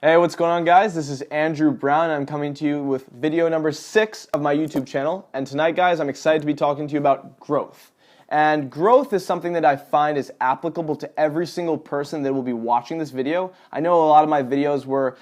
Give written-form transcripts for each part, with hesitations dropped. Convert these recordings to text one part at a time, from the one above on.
Hey, what's going on, guys? This is Andrew Brown. I'm coming to you with video number 6 of my YouTube channel. And tonight, guys, I'm excited to be talking to you about growth. And growth is something that I find is applicable to every single person that will be watching this video. I know a lot of my videos were,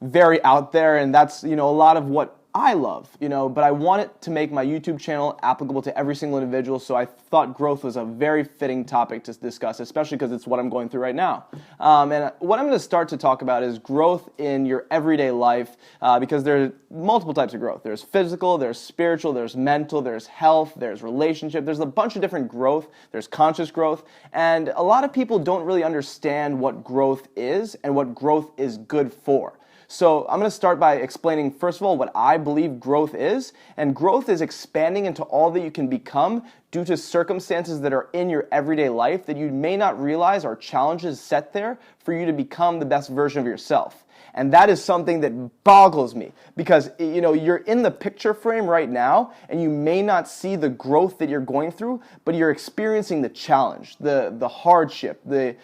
very out there, and that's, a lot of what I love, but I wanted to make my YouTube channel applicable to every single individual, so I thought growth was a very fitting topic to discuss, especially because it's what I'm going through right now. And what I'm going to start to talk about is growth in your everyday life, because there are multiple types of growth. There's physical, there's spiritual, there's mental, there's health, there's relationship, there's a bunch of different growth, there's conscious growth, and a lot of people don't really understand what growth is and what growth is good for. So I'm going to start by explaining, first of all, what I believe growth is. And growth is expanding into all that you can become due to circumstances that are in your everyday life that you may not realize are challenges set there for you to become the best version of yourself. And that is something that boggles me because, you're in the picture frame right now and you may not see the growth that you're going through, but you're experiencing the challenge, the hardship, the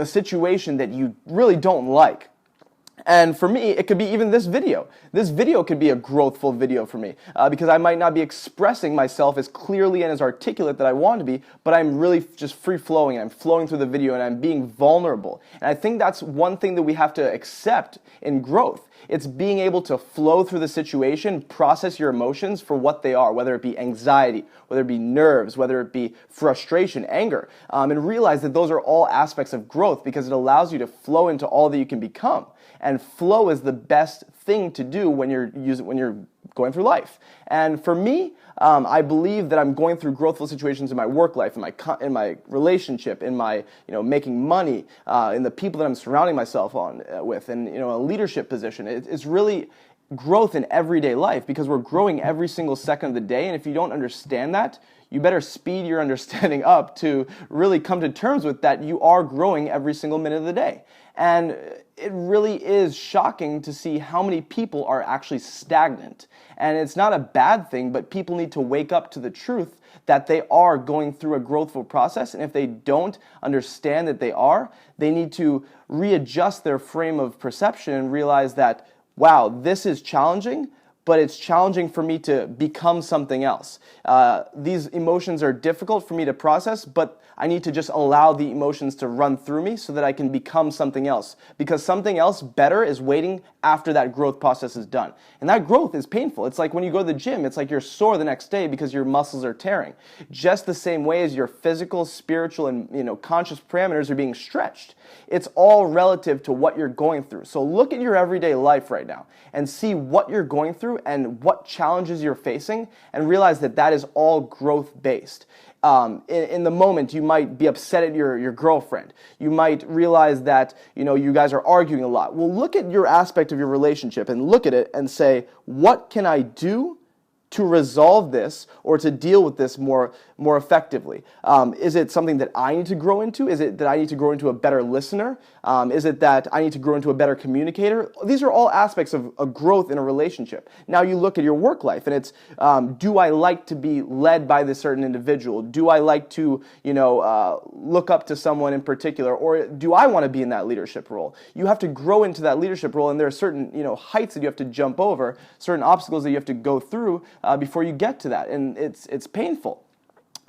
situation that you really don't like. And for me, it could be even this video. This video could be a growthful video for me because I might not be expressing myself as clearly and as articulate that I want to be, but I'm really just free-flowing. I'm flowing through the video and I'm being vulnerable. And I think that's one thing that we have to accept in growth. It's being able to flow through the situation, process your emotions for what they are, whether it be anxiety, whether it be nerves, whether it be frustration, anger, and realize that those are all aspects of growth because it allows you to flow into all that you can become. And flow is the best thing to do when you're going through life. And for me, I believe that I'm going through growthful situations in my work life, in my relationship, in my making money, in the people that I'm surrounding myself with, and a leadership position. It's really growth in everyday life because we're growing every single second of the day. And if you don't understand that, you better speed your understanding up to really come to terms with that you are growing every single minute of the day. And it really is shocking to see how many people are actually stagnant. And it's not a bad thing, but people need to wake up to the truth that they are going through a growthful process. And if they don't understand that they need to readjust their frame of perception and realize that, wow, this is challenging, but it's challenging for me to become something else. These emotions are difficult for me to process, but I need to just allow the emotions to run through me so that I can become something else. Because something else better is waiting after that growth process is done. And that growth is painful. It's like when you go to the gym, it's like you're sore the next day because your muscles are tearing. Just the same way as your physical, spiritual, and conscious parameters are being stretched. It's all relative to what you're going through. So look at your everyday life right now and see what you're going through and what challenges you're facing and realize that that is all growth-based. In the moment, you might be upset at your girlfriend. You might realize that, you guys are arguing a lot. Well, look at your aspect of your relationship and look at it and say, what can I do to resolve this or to deal with this more effectively? Is it something that I need to grow into? Is it that I need to grow into a better listener? Is it that I need to grow into a better communicator? These are all aspects of a growth in a relationship. Now you look at your work life and it's, do I like to be led by this certain individual? Do I like to, look up to someone in particular? Or do I want to be in that leadership role? You have to grow into that leadership role, and there are certain, heights that you have to jump over, certain obstacles that you have to go through before you get to that, and it's painful.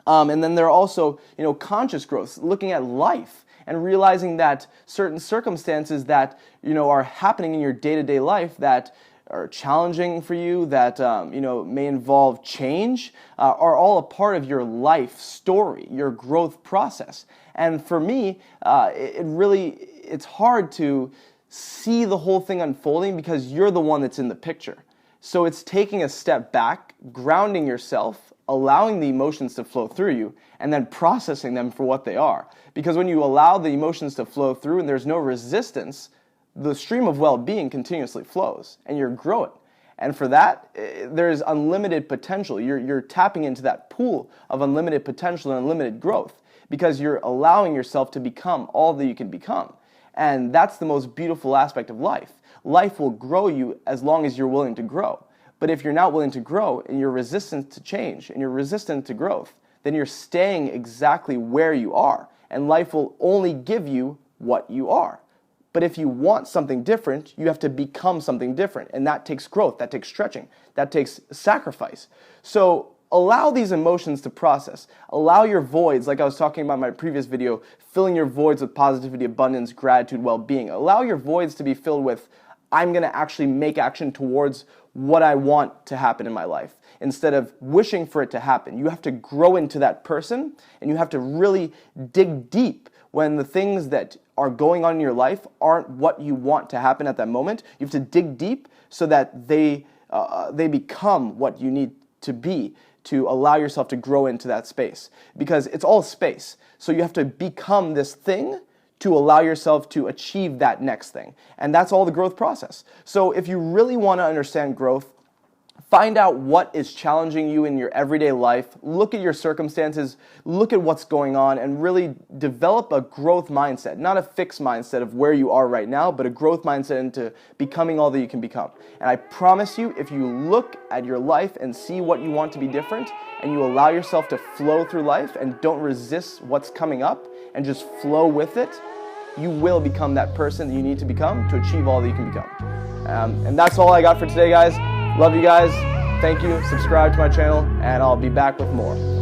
And then there are also, conscious growth, looking at life and realizing that certain circumstances that, are happening in your day-to-day life that are challenging for you, that, may involve change, are all a part of your life story, your growth process. And for me, it's hard to see the whole thing unfolding because you're the one that's in the picture. So it's taking a step back, grounding yourself, allowing the emotions to flow through you, and then processing them for what they are. Because when you allow the emotions to flow through and there's no resistance, the stream of well-being continuously flows, and you're growing. And for that, there's unlimited potential. You're tapping into that pool of unlimited potential and unlimited growth because you're allowing yourself to become all that you can become. And that's the most beautiful aspect of life. Life will grow you as long as you're willing to grow. But if you're not willing to grow and you're resistant to change and you're resistant to growth, then you're staying exactly where you are. And life will only give you what you are. But if you want something different, you have to become something different. And that takes growth, that takes stretching, that takes sacrifice. So allow these emotions to process. Allow your voids, like I was talking about in my previous video, filling your voids with positivity, abundance, gratitude, well-being. Allow your voids to be filled with, I'm going to actually make action towards what I want to happen in my life, instead of wishing for it to happen. You have to grow into that person, and you have to really dig deep when the things that are going on in your life aren't what you want to happen at that moment. You have to dig deep so that they become what you need to be to allow yourself to grow into that space. Because it's all space. So you have to become this thing to allow yourself to achieve that next thing. And that's all the growth process. So if you really want to understand growth, find out what is challenging you in your everyday life, look at your circumstances, look at what's going on, and really develop a growth mindset. Not a fixed mindset of where you are right now, but a growth mindset into becoming all that you can become. And I promise you, if you look at your life and see what you want to be different, and you allow yourself to flow through life and don't resist what's coming up and just flow with it, you will become that person that you need to become to achieve all that you can become. And that's all I got for today, guys. Love you guys. Thank you. Subscribe to my channel, and I'll be back with more.